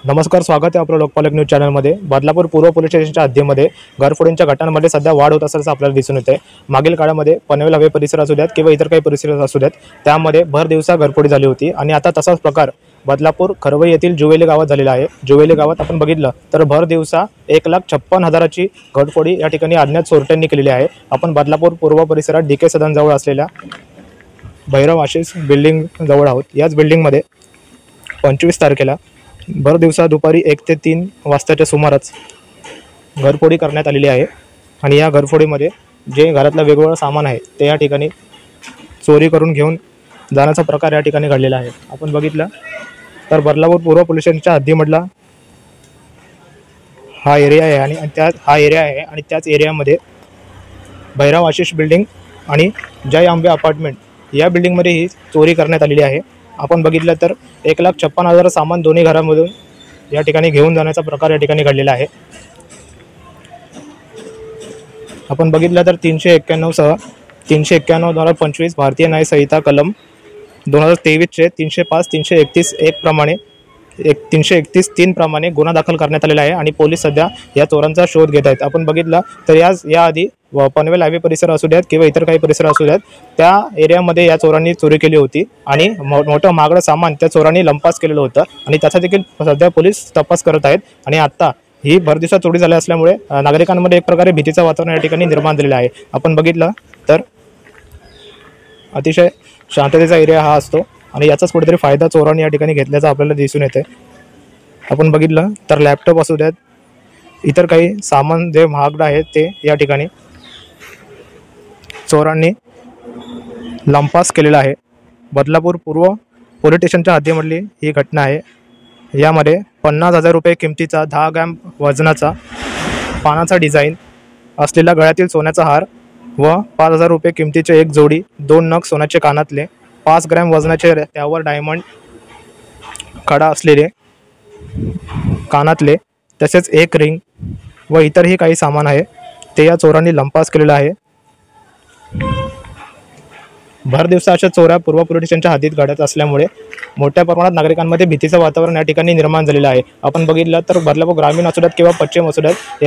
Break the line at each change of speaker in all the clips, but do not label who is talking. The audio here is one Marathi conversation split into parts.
नमस्कार, स्वागत आहे आपलं लोकपालक न्यूज चॅनलमध्ये। बदलापूर पूर्व पोलीस स्टेशनच्या हद्दीमध्ये घरफोडींच्या घटनांमध्ये सध्या वाढ होत असल्याचं आपल्याला दिसून येते। मागील काळामध्ये पनवेल हवे परिसर असू द्यात किंवा इतर काही परिसर असू द्यात, त्यामध्ये भर दिवसा घरफोडी झाली होती आणि आता तसाच प्रकार बदलापूर खरवई येथील जुवेली गावात झालेला आहे। जुवेली गावात आपण बघितलं तर भर दिवसा 1,56,000ची घरफोडी या ठिकाणी अज्ञात चोरट्यांनी केलेली आहे। आपण बदलापूर पूर्व परिसरात डीके सदन जवळ असलेल्या भैरव आशिष बिल्डिंग जवळ आहोत। याच बिल्डिंगमध्ये 25 तारखेला भर दिवसा दुपारी 1 ते 3 वाजताच्या सुमारास घरफोडी करण्यात आलेली आहे आणि या घरफोडीमध्ये जे घरातलं वेगवेगळं सामान आहे ते या ठिकाणी चोरी करून घेऊन जाण्याचा प्रकार या ठिकाणी घडलेला आहे। आपण बघितलं तर बदलापूर पूर्व पोलीस स्टेशनच्या हद्दीमधला हा एरिया आहे आणि त्याच एरियामध्ये भैरव आशिष बिल्डिंग आणि जय आंबे अपार्टमेंट या बिल्डिंगमध्ये ही चोरी करण्यात आलेली आहे। आपण बघितलं तर 1,56,000 सामान दोन्ही घरांमधून या ठिकाणी घेऊन जाण्याचा प्रकार या ठिकाणी घडलेला आहे। आपण बघितलं तर 391 सह 391/2025 भारतीय न्याय संहिता कलम 2023 चे 305 331 1 प्रमाणे 331 प्रमाणे गुन्हा दाखल करण्यात आलेला आहे आणि पोलीस सध्या या चोरांचा शोध घेत आहेत। आपण बघितलं तर याआधी पनवेल हायवे परिसर असू द्यात किंवा इतर काही परिसर असू द्यात, त्या एरियामध्ये या चोरांनी चोरी केली होती आणि मोठं महागडं सामान त्या चोरांनी लंपास केलेलं होतं आणि त्याचा देखील सध्या पोलीस तपास करत आहेत। आणि आता ही भरदिवसा चोरी झाली असल्यामुळे नागरिकांमध्ये एक प्रकारे भीतीचं वातावरण या ठिकाणी निर्माण झालेलं आहे। आपण बघितलं तर अतिशय शांततेचा एरिया हा असतो आणि याचाच कुठेतरी फायदा चोरांनी या ठिकाणी घेतल्याचं आपल्याला दिसून येते। आपण बघितलं तर लॅपटॉप असू द्यात, इतर काही सामान जे महागडं आहे ते या ठिकाणी चोरांनी लंपास केलेला आहे। बदलापूर पूर्व पोलीस स्टेशनच्या हद्दीमधली ही घटना आहे। यामध्ये 50,000 रुपये किमतीचा 10 ग्रॅम वजनाचा पानाचा डिझाईन असलेला गळ्यातील सोन्याचा हार व 5,000 रुपये किमतीचे एक जोडी 2 नग सोन्याचे कानातले, 5 ग्रॅम वजनाचे त्यावर डायमंड खडा असलेले कानातले, तसेच एक रिंग व इतरही काही सामान आहे ते या चोरांनी लंपास केलेलं आहे। भर दिवसा अशा चोऱ्या पूर्व पोलीस स्टेशनच्या हद्दीत घडत असल्यामुळे मोठ्या प्रमाणात नागरिकांमध्ये भीतीचं वातावरण या ठिकाणी निर्माण झालेलं आहे। आपण बघितलं तर बदलापूर ग्रामीण असू द्यात किंवा पश्चिम असू द्यात,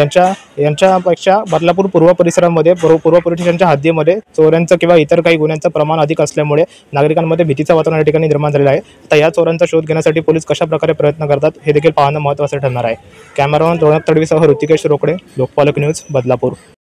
यांच्यापेक्षा बदलापूर पूर्व परिसरामध्ये पूर्व पोलीस स्टेशनच्या हद्दीमध्ये चोऱ्यांचं किंवा इतर काही गुन्ह्यांचं प्रमाण अधिक असल्यामुळे नागरिकांमध्ये भीतीचं वातावरण या ठिकाणी निर्माण झालेलं आहे। आता या चोरांचा शोध घेण्यासाठी पोलीस कशा प्रकारे प्रयत्न करतात हे देखील पाहणं महत्त्वाचं ठरणार आहे। Cameraman Ronak तडवीसह Rutikesh Rokade, लोकपालक news, Badlapur.